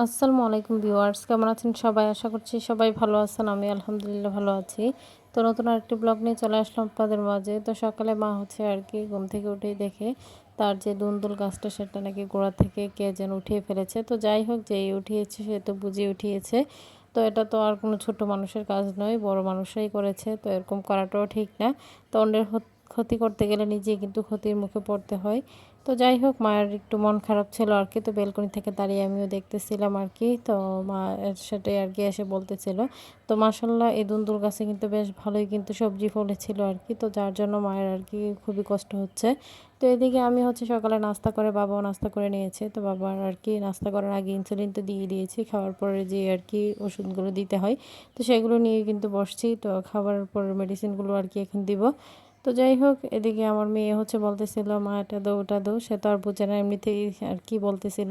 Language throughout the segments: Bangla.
আসসালামু আলাইকুম ভিউয়ার্স, কেমন আছেন সবাই? আশা করছি সবাই ভালো আছেন। আমি আলহামদুলিল্লাহ ভালো আছি। তো নতুন আরেকটি ব্লগ নিয়ে চলে আসলাম আপনাদের মাঝে। তো সকালে মা হচ্ছে আর কি ঘুম থেকে উঠেই দেখে তার যে দুন্দুল গাছটা সেটা নাকি গোড়া থেকে কে যেন উঠিয়ে ফেলেছে। তো যাই হোক, যেই উঠিয়েছে সে তো বুঝিয়ে উঠিয়েছে। তো এটা তো আর কোনো ছোট মানুষের কাজ নয়, বড় মানুষরাই করেছে। তো এরকম করাটাও ঠিক না। তো অন্যের ক্ষতি করতে গেলে নিজেই কিন্তু ক্ষতির মুখে পড়তে হয়। তো যাই হোক, মায়ের একটু মন খারাপ ছিল আর কি। তো বেলকনি থেকে দাঁড়িয়ে আমিও দেখতেছিলাম আর কি। তো মা এর সাথে আর কি এসে বলতেছিল। তো মাশাল্লাহ এই দুন্দুল গাছে কিন্তু বেশ ভালোই কিন্তু সবজি ফলেছিল আর কি। তো যার জন্য মায়ের আর কি খুবই কষ্ট হচ্ছে। তো এদিকে আমি হচ্ছে সকালে নাস্তা করে, বাবাও নাস্তা করে নিয়েছে। তো বাবার আর কি নাস্তা করার আগে ইনসুলিন তো দিয়ে দিয়েছি, খাওয়ার পরে যে আর কি ওষুধগুলো দিতে হয় তো সেগুলো নিয়ে কিন্তু বসছি। তো খাবার পর মেডিসিনগুলো আর কি এখন দিব। তো যাই হোক, এদিকে আমার মেয়ে হচ্ছে বলতেছিল মা এটা দো ওটা দো, সে তো আর বুঝে না, এমনিতেই আর কি বলতেছিল।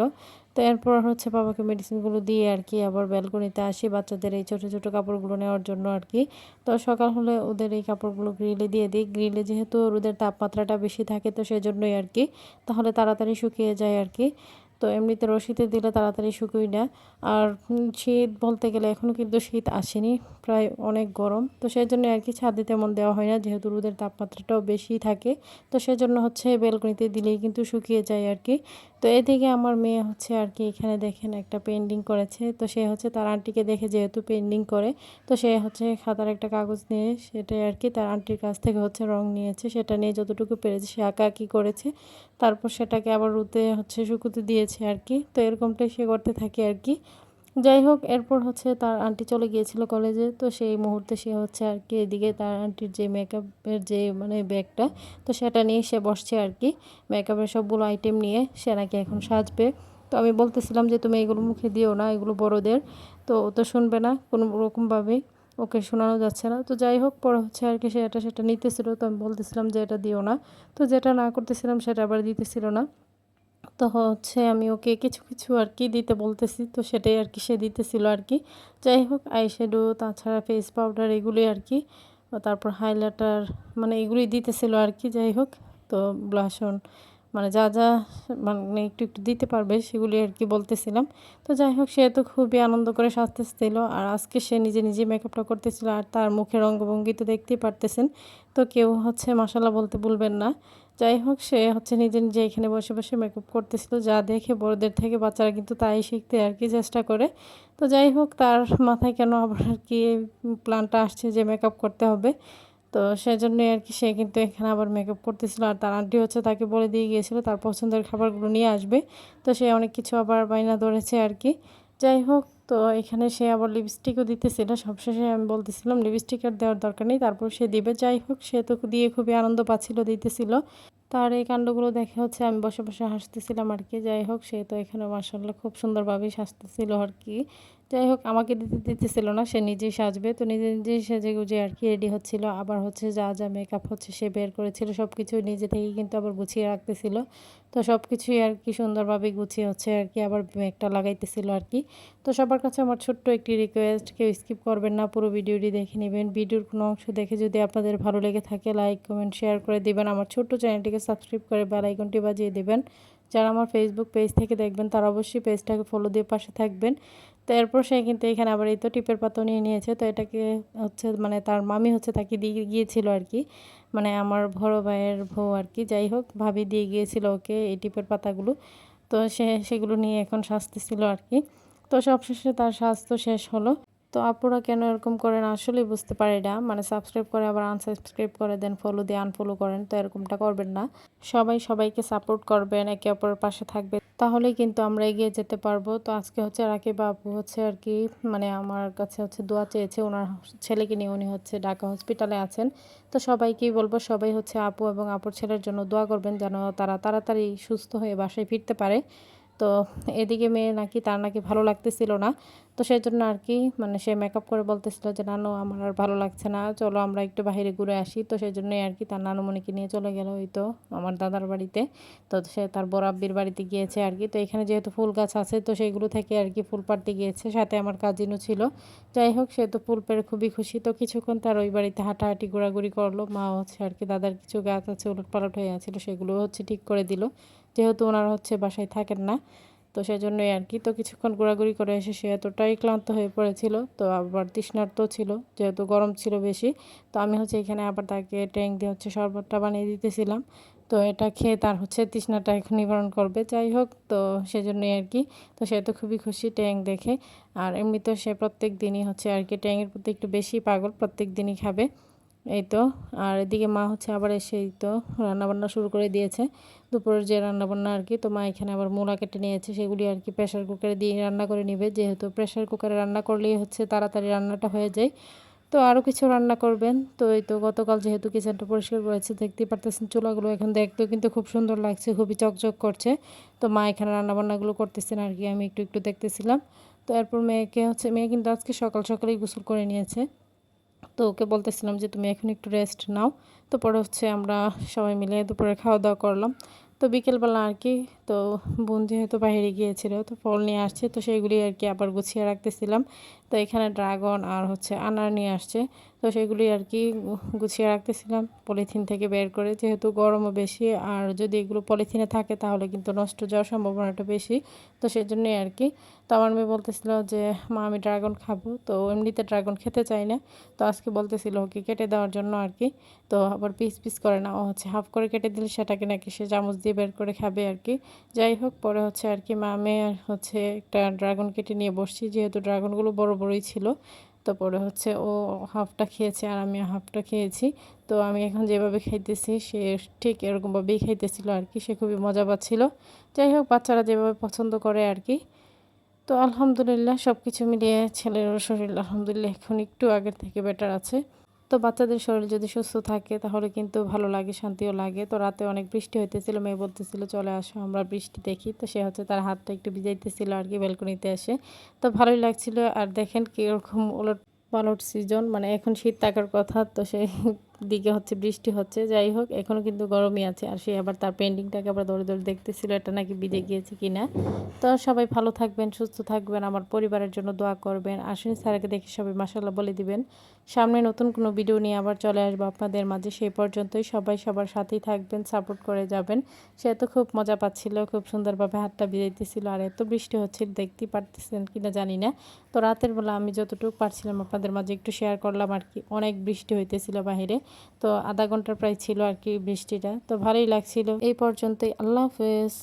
তো এরপর হচ্ছে বাবাকে মেডিসিনগুলো দিয়ে আর কি আবার ব্যালকনিতে আসি বাচ্চাদের এই ছোটো ছোটো কাপড়গুলো নেওয়ার জন্য আর কি। তো সকাল হলে ওদের এই কাপড়গুলো গ্রিলে দিয়ে দিই। গ্রিলে যেহেতু রোদের তাপমাত্রাটা বেশি থাকে তো সেজন্যই আর কি, তাহলে তাড়াতাড়ি শুকিয়ে যায় আর কি। তো এমনিতে রশিতে দিলে তাড়াতাড়ি শুকুই না। আর শীত বলতে গেলে এখনও কিন্তু শীত আসেনি, প্রায় অনেক গরম। তো সেজন্য আর কি ছাদে তেমন দেওয়া হয় না, যেহেতু রোদের তাপমাত্রাটাও বেশি থাকে। তো সেজন্য হচ্ছে বেলকনিতে দিলেই কিন্তু শুকিয়ে যায় আর কি। তো এদিকে আমার মেয়ে হচ্ছে আর কি এখানে দেখেন একটা পেন্টিং করেছে। তো সে হচ্ছে তার আন্টিকে দেখে যেহেতু পেন্টিং করে, তো সে হচ্ছে খাতার একটা কাগজ নিয়ে সেটাই আর কি তার আন্টির কাছ থেকে হচ্ছে রং নিয়েছে, সেটা নিয়ে যতটুকু পেরেছে সে আঁকাআঁকি করেছে। তারপর সেটাকে আবার রোদে হচ্ছে শুকোতে দিয়েছে আর কি। তো এরকমটাই সে করতে থাকে আর কি। যাই হোক, এরপর হচ্ছে তার আন্টি চলে গিয়েছিল কলেজে। তো সেই মুহূর্তে সে হচ্ছে আর কি এদিকে তার আন্টির যে মেকআপের যে মানে ব্যাগটা, তো সেটা নিয়ে সে বসছে আর কি। মেকআপের সবগুলো আইটেম নিয়ে সে নাকি এখন সাজবে। তো আমি বলতেছিলাম যে তুমি এগুলো মুখে দিও না, এগুলো বড়দের। তো ও তো শুনবে না কোনো রকমভাবেই, ওকে শোনানো যাচ্ছে না। তো যাই হোক, পরে হচ্ছে আর কি সে এটা সেটা নিতেছিল। তো আমি বলতেছিলাম যে এটা দিও না। তো যেটা না করতেছিলাম সেটা আবার দিতেছিল না। তো হচ্ছে আমি ওকে কিছু কিছু আর কি দিতে বলতেছি, তো সেটাই আর কি সে দিতেছিল আর কি। যাই হোক, আইশ্যাডো তাছাড়া ফেস পাউডার এগুলোই আর কি, তারপর হাইলাইটার মানে এগুলোই দিতেছিল আর কি। যাই হোক, তো ব্লাশন মানে যা যা মানে একটু একটু দিতে পারবে সেগুলি আর কি বলতেছিলাম। তো যাই হোক, সে তো খুবই আনন্দ করে সাজতেছিল। আর আজকে সে নিজে নিজে মেকআপটা করতেছিল, আর তার মুখের অঙ্গভঙ্গি তো দেখতেই পারতেছেন। তো কেউ হচ্ছে মাশাল্লাহ বলতে ভুলবেন না। যাই হোক, সে হচ্ছে নিজে নিজে এখানে বসে বসে মেকআপ করতেছিল, যা দেখে বড়দের থেকে বাচ্চারা কিন্তু তাই শিখতে আর কি চেষ্টা করে। তো যাই হোক, তার মাথায় কেন আবার আর কি প্ল্যানটা আসছে যে মেকআপ করতে হবে। তো সেজন্যই আর কি সে কিন্তু এখানে আবার মেকআপ করতেছিল। আর তার আন্টি হচ্ছে তাকে বলে দিয়ে গিয়েছিল তার পছন্দের খাবারগুলো নিয়ে আসবে। তো সে অনেক কিছু আবার বায়না ধরেছে আর কি। যাই হোক, তো এখানে সে আবার লিপস্টিকও দিতেছিল। সবশেষে আমি বলতেছিলাম লিপস্টিক আর দেওয়ার দরকার নেই, তারপর সে দিবে। যাই হোক, সে তো দিয়ে খুবই আনন্দ পাচ্ছিল, দিতেছিল। তার এই কাণ্ডগুলো দেখে হচ্ছে আমি বসে বসে হাসতেছিলাম আর কি। যাই হোক, সে তো এখানে মাশাআল্লাহ খুব সুন্দরভাবেই সাজতেছিল আর কি। যাই হোক, আমাকে দিতেছিল না, সে নিজেই সাজবে। তো নিজে নিজেই সেজে গুজে আর কি রেডি হচ্ছিল। আবার হচ্ছে যা যা মেকআপ হচ্ছে সে বের করেছিল সব কিছু নিজে থেকেই কিন্তু আবার গুছিয়ে রাখতেছিল। তো সব কিছুই আর কি সুন্দরভাবে গুছিয়ে হচ্ছে আর কি আবার মেকটা লাগাইতেছিল আর কি। তো সবার কাছে আমার ছোট্ট একটি রিকোয়েস্ট, কেউ স্কিপ করবেন না, পুরো ভিডিওটি দেখে নেবেন। ভিডিওর কোনো অংশ দেখে যদি আপনাদের ভালো লেগে থাকে লাইক কমেন্ট শেয়ার করে দিবেন। আমার ছোট্ট চ্যানেলটিকে সাবস্ক্রাইব করে বেল আইকনটি বাজিয়ে দিবেন। যারা আমার ফেসবুক পেজ থেকে দেখবেন তারা অবশ্যই পেজটাকে ফলো দিয়ে পাশে থাকবেন। তো এরপর সে কিন্তু এখানে আবার এই তো টিপের পাতা নিয়ে নিয়েছে। তো এটাকে হচ্ছে মানে তার মামি হচ্ছে তাকে দিয়ে গিয়েছিল আর কি, মানে আমার বড় ভাইয়ের বউ আর কি। যাই হোক, ভাবি দিয়ে গিয়েছিল ওকে এই টিপের পাতাগুলো। তো সে সেগুলো নিয়ে এখন সাজতেছিল আর কি। তো সবশেষে তার সাজ তো শেষ হলো। তো আপুরা কেন এরকম করেন আসলেই বুঝতে পারি না, মানে সাবস্ক্রাইব করে আবার আনসাবস্ক্রাইব করে দেন, ফলো দিয়ে আনফলো করেন। তো এরকমটা করবেন না। সবাই সবাইকে সাপোর্ট করবেন, একে অপরের পাশে থাকবে, তাহলেই কিন্তু আমরা এগিয়ে যেতে পারবো। তো আজকে হচ্ছে রাকিব আপু হচ্ছে আর কি মানে আমার কাছে হচ্ছে দোয়া চেয়েছে, ওনার ছেলেকে নিয়ে উনি হচ্ছে ঢাকা হসপিটালে আছেন। তো সবাইকেই বলবো সবাই হচ্ছে আপু এবং আপুর ছেলের জন্য দোয়া করবেন, যেন তারা তাড়াতাড়ি সুস্থ হয়ে বাসায় ফিরতে পারে। তো এদিকে মেয়ে নাকি তার নাকি ভালো লাগতেছিল না। তো সেই জন্য আর কি মানে সে মেকআপ করে বলতেছিল যে নানু আমার আর ভালো লাগছে না, চলো আমরা একটু বাইরে ঘুরে আসি। তো সেই জন্যই আর কি তার নানুমণিকে নিয়ে চলে গেল ওই তো আমার দাদার বাড়িতে। তো সে তার বড় আব্বির বাড়িতে গিয়েছে আর কি। তো এখানে যেহেতু ফুল গাছ আছে তো সেইগুলো থেকে আর কি ফুল পাড়তে গিয়েছে, সাথে আমার কাজিনও ছিল। যাই হোক, সে তো ফুল পেড়ে খুবই খুশি। তো কিছুক্ষণ তার ওই বাড়িতে হাঁটাহাঁটি ঘোরাঘুরি করলো। মা হচ্ছে আর কি দাদার কিছু গাছ আছে উলট পালট হয়ে আছিল সেগুলো হচ্ছে ঠিক করে দিল, যেহেতু ওনারা হচ্ছে বাসায় থাকেন না। তো সেজন্যই আর কি। তো কিছুক্ষণ ঘোরাঘুরি করে এসে সে এতটাই ক্লান্ত হয়ে পড়েছিল, তো আবার তৃষ্ণার্ত ছিল, যেহেতু গরম ছিল বেশি। তো আমি হচ্ছে এখানে আবার তাকে ট্যাঙ্ক দিয়ে হচ্ছে শরবতটা বানিয়ে দিতেছিলাম। তো এটা খেয়ে তার হচ্ছে তৃষ্ণাটা এখন নিবারণ করবে। যাই হোক, তো সেজন্যই আর কি। তো সে তো খুবই খুশি ট্যাঙ্ক দেখে। আর এমনিতেও সে প্রত্যেক দিনই হচ্ছে আর কি ট্যাঙ্কের প্রতি একটু বেশি পাগল, প্রত্যেক দিনই খাবে। এই তো। আর এদিকে মা হচ্ছে আবার এসে এই তো রান্নাবান্না শুরু করে দিয়েছে, দুপুরের যে রান্নাবান্না আর কি। তো মা এখানে আবার মূলা কেটে নিয়েছে, সেগুলি আর কি প্রেশার কুকারে দিয়ে রান্না করে নেবে, যেহেতু প্রেশার কুকারে রান্না করলেই হচ্ছে তাড়াতাড়ি রান্নাটা হয়ে যায়। তো আরও কিছু রান্না করবেন। তো এই তো গতকাল যেহেতু কিচেনটা পরিষ্কার করেছে, দেখতেই পারতেছেন চুলাগুলো এখন দেখতেও কিন্তু খুব সুন্দর লাগছে, খুবই চকচক করছে। তো মা এখানে রান্নাবান্নাগুলো করতেছেন আর কি, আমি একটু একটু দেখতেছিলাম। তো এরপর মেয়েকে হচ্ছে, মেয়ে কিন্তু আজকে সকাল সকালেই গোসল করে নিয়েছে। তো ওকে বলতেছিলাম যে তুমি এখন একটু রেস্ট নাও। তো পরে হচ্ছে আমরা সবাই মিলে দুপুরে খাওয়া দাওয়া করলাম। তো বিকেলবেলা আর কি, তো বোন যেহেতু বাইরে গিয়েছিল, তো ফল নিয়ে আসছে, তো সেইগুলি আর কি আবার গুছিয়ে রাখতেছিলাম। তো এখানে ড্রাগন আর হচ্ছে আনার নিয়ে আসছে, তো সেগুলি আর কি গুছিয়ে রাখতেছিলাম পলিথিন থেকে বের করে, যেহেতু গরমও বেশি, আর যদি এগুলো পলিথিনে থাকে তাহলে কিন্তু নষ্ট যাওয়ার সম্ভাবনাটা বেশি। তো সেজন্যই আর কি। তো আমার মেয়ে বলতেছিল যে মা আমি ড্রাগন খাবো, তো এমনিতে ড্রাগন খেতে চাই না। তো আজকে বলতেছিল ওকে কেটে দেওয়ার জন্য আর কি। তো আবার পিস পিস করে না, ও হচ্ছে হাফ করে কেটে দিলে সেটাকে নাকি সে চামচ দিয়ে বের করে খাবে আর কি। যাই হোক, পরে হচ্ছে আর কি মা মেয়ে হচ্ছে একটা ড্রাগন কেটে নিয়ে বসছি, যেহেতু ড্রাগনগুলো বড় বড়ই ছিল। তো পরে হচ্ছে ও হাফটা খেয়েছে আর আমি হাফটা খেয়েছি। তো আমি এখন যেভাবে খাইতেছি সে ঠিক এরকমভাবেই খাইতেছিল আর কি, সে খুবই মজা পাচ্ছিল। যাই হোক, বাচ্চারা যেভাবে পছন্দ করে আর কি। তো আলহামদুলিল্লাহ সব কিছু মিলিয়ে ছেলেরও শরীর আলহামদুলিল্লাহ এখন একটু আগের থেকে বেটার আছে। তো বাচ্চাদের শরীর যদি সুস্থ থাকে তাহলে কিন্তু ভালো লাগে, শান্তিও লাগে। তো রাতে অনেক বৃষ্টি হইতেছিল, মেয়ে বলতেছিল চলে আসো আমরা বৃষ্টি দেখি। তো সে হচ্ছে তার হাতটা একটু ভিজাইতেছিল আর কি ব্যালকনিতে এসে। তো ভালোই লাগছিল। আর দেখেন কীরকম ওলট পালট সিজন, মানে এখন শীত থাকার কথা, তো সেই দিকে হচ্ছে বৃষ্টি হচ্ছে। যাই হোক, এখনও কিন্তু গরমই আছে। আর সে আবার তার পেন্টিংটাকে আবার দৌড়ে দৌড়ে দেখতেছিল এটা নাকি ভিজে গিয়েছে কিনা। তো সবাই ভালো থাকবেন, সুস্থ থাকবেন, আমার পরিবারের জন্য দোয়া করবেন। আশ্বিনী স্যারকে দেখে সবাই মাশাআল্লাহ বলে দিবেন। সামনে নতুন কোনো ভিডিও নিয়ে আবার চলে আসবো আপনাদের মাঝে। সেই পর্যন্তই সবাই সবার সাথেই থাকবেন, সাপোর্ট করে যাবেন। সে তো খুব মজা পাচ্ছিল, খুব সুন্দরভাবে হাতটা ভিজাইতেছিল। আর এত বৃষ্টি হচ্ছিল, দেখতেই পারতেছেন কিনা জানি না। তো রাতের বেলা আমি যতটুকু পারছিলাম আপনাদের মাঝে একটু শেয়ার করলাম আর কি। অনেক বৃষ্টি হইতেছিল বাহিরে, তো আধা ঘন্টা প্রায় ছিল আর কি বৃষ্টিটা। তো ভালোই লাগছিল। এই পর্যন্তই, আল্লাহ হাফেজ।